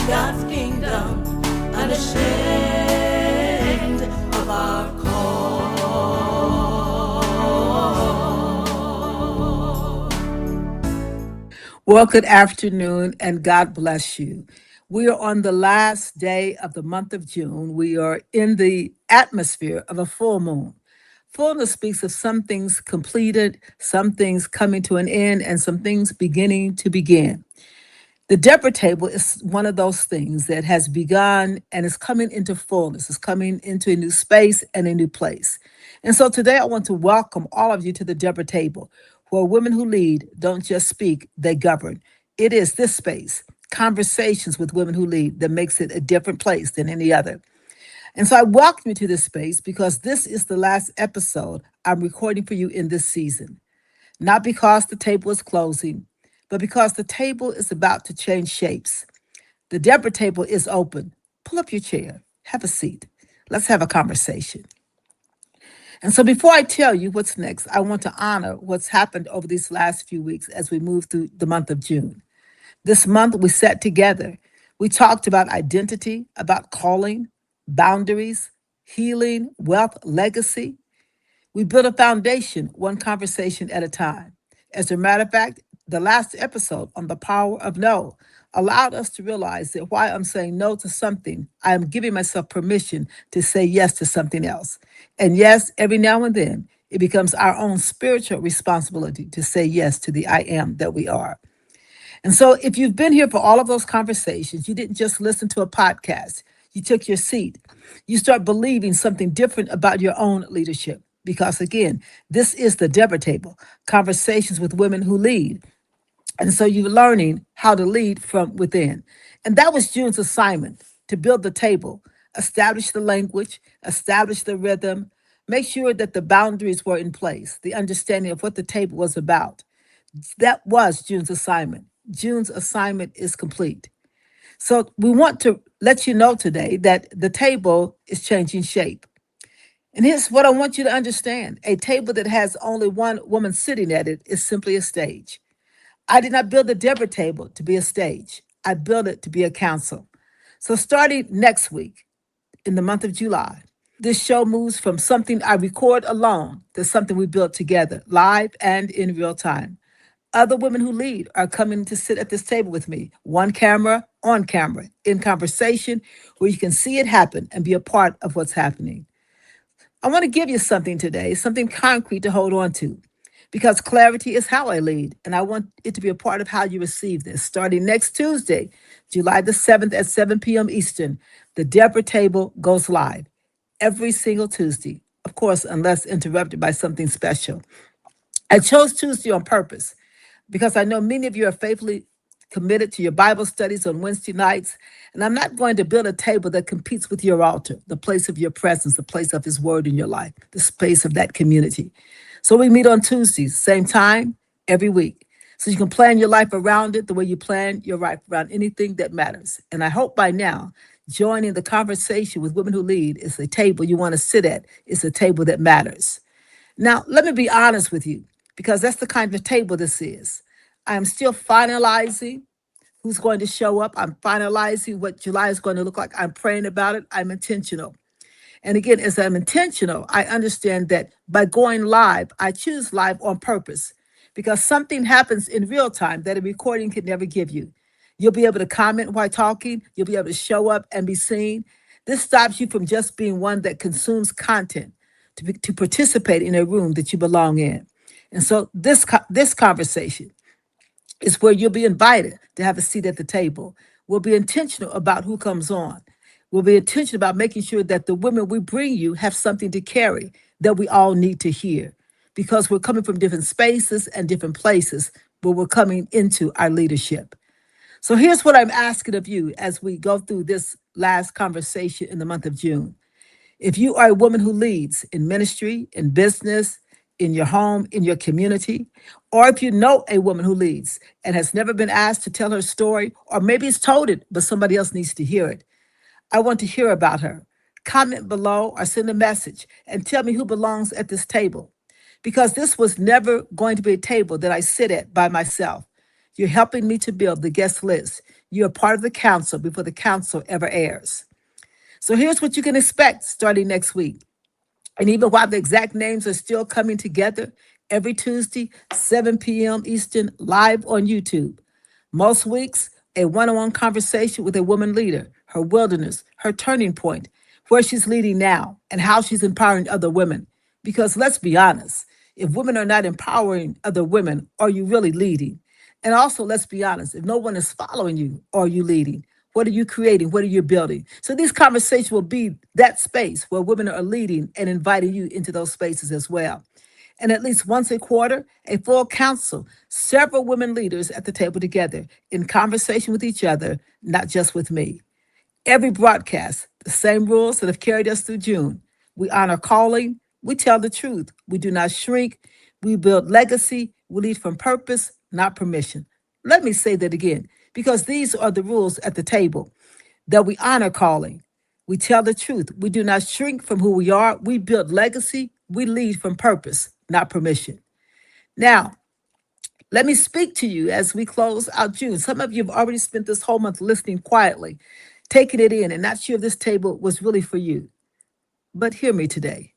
God's kingdom, unashamed of our call. Well, good afternoon and God bless you. We are on the last day of the month of June. We are in the atmosphere of a full moon. Fullness speaks of some things completed, some things coming to an end, and some things beginning to begin. The Deborah table is one of those things that has begun and is coming into fullness, is coming into a new space and a new place. And so today I want to welcome all of you to the Deborah table, where women who lead don't just speak, they govern. It is this space, conversations with women who lead, that makes it a different place than any other. And so I welcome you to this space because this is the last episode I'm recording for you in this season. Not because the table is closing, but because the table is about to change shapes. The Deborah table is open. Pull up your chair, have a seat. Let's have a conversation. And so before I tell you what's next, I want to honor what's happened over these last few weeks as we move through the month of June. This month we sat together. We talked about identity, about calling, boundaries, healing, wealth, legacy. We built a foundation, one conversation at a time. As a matter of fact, the last episode on the power of no allowed us to realize that while I'm saying no to something, I am giving myself permission to say yes to something else. And yes, every now and then, it becomes our own spiritual responsibility to say yes to the I am that we are. And so, if you've been here for all of those conversations, you didn't just listen to a podcast, you took your seat. You start believing something different about your own leadership. Because again, this is the Deborah table, conversations with women who lead. And so you're learning how to lead from within. And that was June's assignment, to build the table, establish the language, establish the rhythm, make sure that the boundaries were in place, the understanding of what the table was about. That was June's assignment. June's assignment is complete. So we want to let you know today that the table is changing shape. And here's what I want you to understand: a table that has only one woman sitting at it is simply a stage. I did not build the Deborah table to be a stage, I built it to be a council. So, starting next week in the month of July, this show moves from something I record alone to something we build together, live and in real time. Other women who lead are coming to sit at this table with me, one camera, on camera, in conversation, where you can see it happen and be a part of what's happening. I want to give you something today, something concrete to hold on to, because clarity is how I lead, and I want it to be a part of how you receive this. Starting next Tuesday, July the 7th at 7 p.m. Eastern, the Deborah table goes live every single Tuesday, of course, unless interrupted by something special. I chose Tuesday on purpose because I know many of you are faithfully committed to your Bible studies on Wednesday nights, and I'm not going to build a table that competes with your altar, the place of your presence, the place of His Word in your life, the space of that community. So we meet on Tuesdays, same time, every week. So you can plan your life around it the way you plan your life around anything that matters. And I hope by now, joining the conversation with women who lead is a table you want to sit at. It's a table that matters. Now, let me be honest with you, because that's the kind of table this is. I am still finalizing who's going to show up. I'm finalizing what July is going to look like. I'm praying about it. I'm intentional. And again, as I'm intentional, I understand that by going live, I choose live on purpose because something happens in real time that a recording can never give you. You'll be able to comment while talking, you'll be able to show up and be seen. This stops you from just being one that consumes content to participate in a room that you belong in. And so this conversation is where you'll be invited to have a seat at the table. We'll be intentional about who comes on. We'll be intentional about making sure that the women we bring you have something to carry that we all need to hear, because we're coming from different spaces and different places, but we're coming into our leadership. So here's what I'm asking of you as we go through this last conversation in the month of June. If you are a woman who leads in ministry, in business, in your home, in your community, or if you know a woman who leads and has never been asked to tell her story, or maybe it's told it, but somebody else needs to hear it, I want to hear about her. Comment below or send a message and tell me who belongs at this table, because this was never going to be a table that I sit at by myself. You're helping me to build the guest list. You're part of the council before the council ever airs. So here's what you can expect starting next week. And even while the exact names are still coming together, every Tuesday, 7 p.m. Eastern, live on YouTube. Most weeks, a one on one conversation with a woman leader, her wilderness, her turning point, where she's leading now, and how she's empowering other women. Because let's be honest, if women are not empowering other women, are you really leading? And also, let's be honest, if no one is following you, are you leading? What are you creating? What are you building? So these conversations will be that space where women are leading and inviting you into those spaces as well. And at least once a quarter, a full council, several women leaders at the table together in conversation with each other, not just with me. Every broadcast, the same rules that have carried us through June. We honor calling, we tell the truth, we do not shrink, we build legacy, we lead from purpose, not permission. Let me say that again, because these are the rules at the table that we honor calling. We tell the truth. We do not shrink from who we are. We build legacy. We lead from purpose, not permission. Now, let me speak to you as we close out June. Some of you have already spent this whole month listening quietly, taking it in, and not sure if this table was really for you. But hear me today,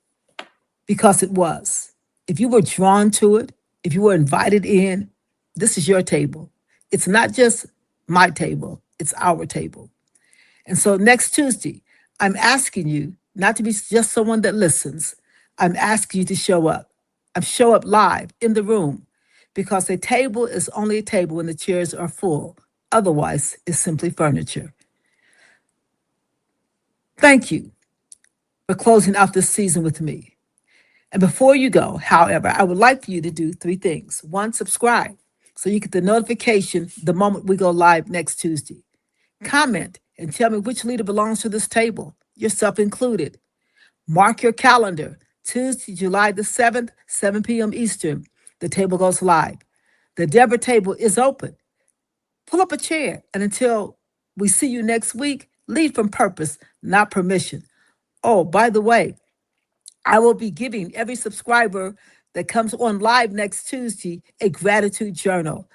because it was. If you were drawn to it, if you were invited in, this is your table. It's not just my table, it's our table. And so next Tuesday, I'm asking you not to be just someone that listens. I'm asking you to show up. I'm show up live in the room because a table is only a table when the chairs are full. Otherwise, it's simply furniture. Thank you for closing out this season with me. And before you go, however, I would like for you to do three things. One, subscribe so you get the notification the moment we go live next Tuesday. Comment and tell me which leader belongs to this table, yourself included. Mark your calendar. Tuesday, July the 7th, 7 p.m. Eastern. The table goes live. The Deborah table is open. Pull up a chair, and until we see you next week, lead from purpose, not permission. Oh, by the way, I will be giving every subscriber that comes on live next Tuesday a gratitude journal.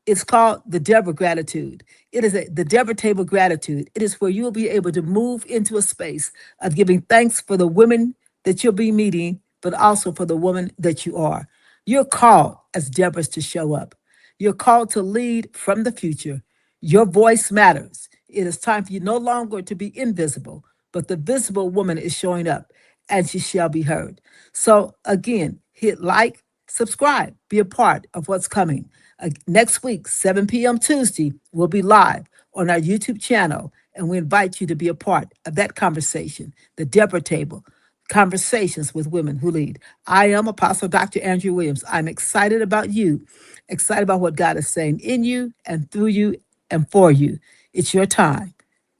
It's called the Deborah Gratitude. It is the Deborah Table Gratitude. It is where you will be able to move into a space of giving thanks for the women that you'll be meeting, but also for the woman that you are. You're called as Deborahs to show up. You're called to lead from the future. Your voice matters. It is time for you no longer to be invisible, but the visible woman is showing up and she shall be heard. So again, hit like, subscribe, be a part of what's coming. Next week, 7 p.m. Tuesday, we'll be live on our YouTube channel, and we invite you to be a part of that conversation, the Deborah Table, conversations with women who lead. I am Apostle Dr. Andrea Williams. I'm excited about you, excited about what God is saying in you and through you and for you. It's your time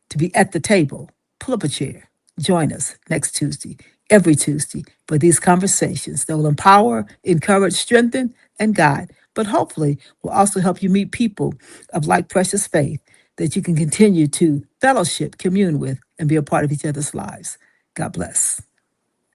to be at the table. Pull up a chair. Join us next Tuesday, every Tuesday, for these conversations that will empower, encourage, strengthen, and guide, but hopefully will also help you meet people of like precious faith that you can continue to fellowship, commune with, and be a part of each other's lives. God bless.